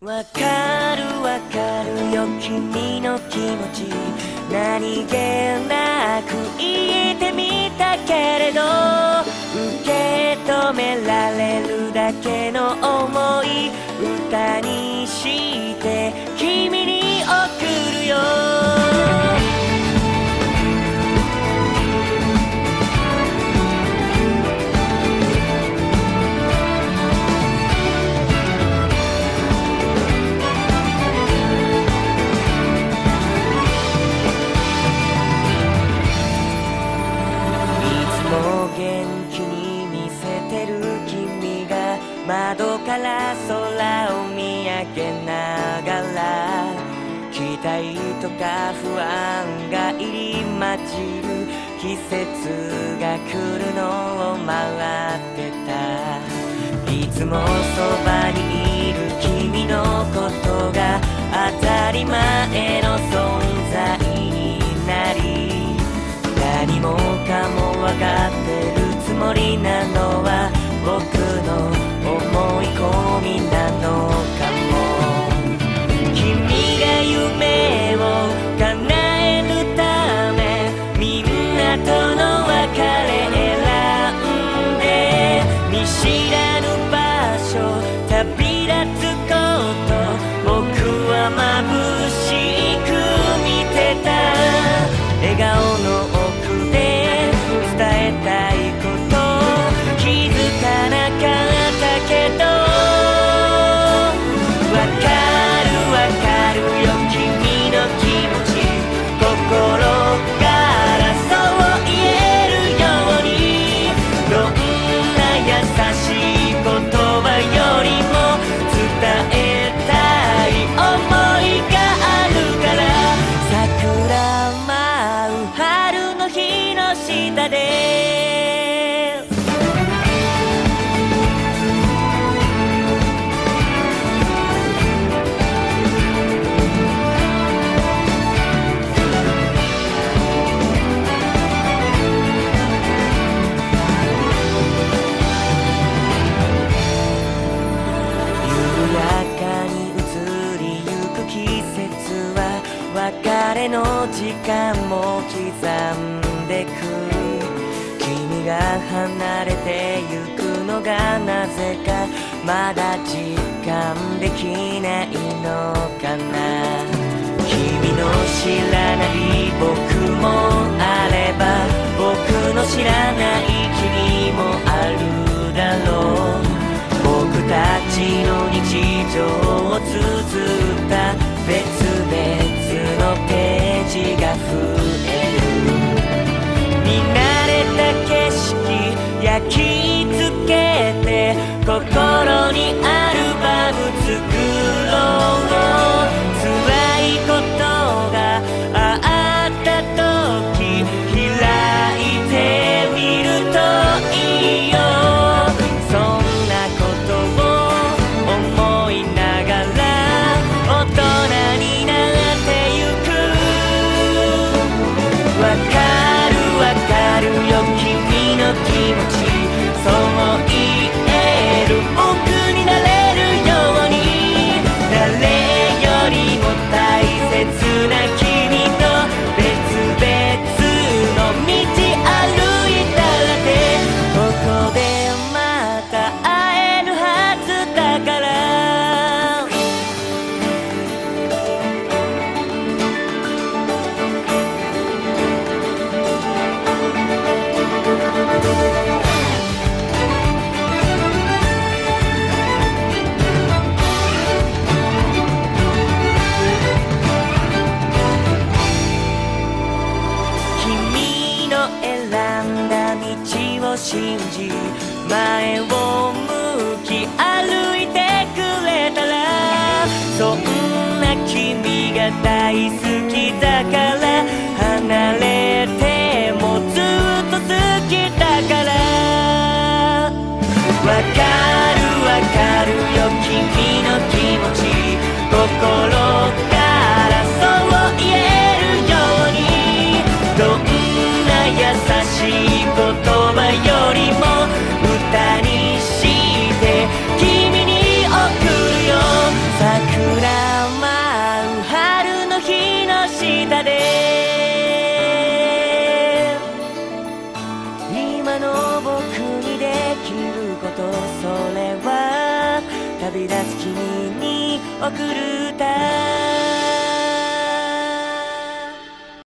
わかるわかるよ君の気持ち、何気なく言えてみたけれど、受け止められるだけの想い歌にして君に送るよ。元気に見せてる君が窓から空を見上げながら、期待とか不安が入り混じる季節が来るのを待ってた。いつもそばにいる君のことが当たり前の存在になり、何もかも分かってるつもりなのは僕の思い込みなのかも。君が夢を叶えるためみんなとの別れ選んで、見知らぬ場所旅立つこと僕は眩しく見てた。笑顔の奥で伝えたいこと気づかなかったけど、わかるわかるよ君の気持ち、心からそう言えるように、どんな優しい言葉よりも伝えたい想いがあるから、桜舞う春の日の下で別れの時間も刻んでく、君が離れてゆくのがなぜかまだ実感できないのかな。君の知らない僕もあれば僕の知らない君もあるだろう。僕たちの日常を綴った別々のページが増える。見慣れた景色焼き付けて心にアルバム作ろう。辛いことがあった時開いてみるといいよ。そんなことを思いながら大人になってゆく。わかるわかるよ君の気持ち、そう言える僕になれるように、誰よりも大切な君と別々の道歩いたらて、ここでまた会えるはずだから。君の選んだ道を信じ前を向き歩いてくれたら、そんな君が大好きだから離れてもずっと好きだから。わかるわかるよ君の気持ち、心からそう言えるように、どんな優しい言葉よりも歌にして君に旅立つ君に送る歌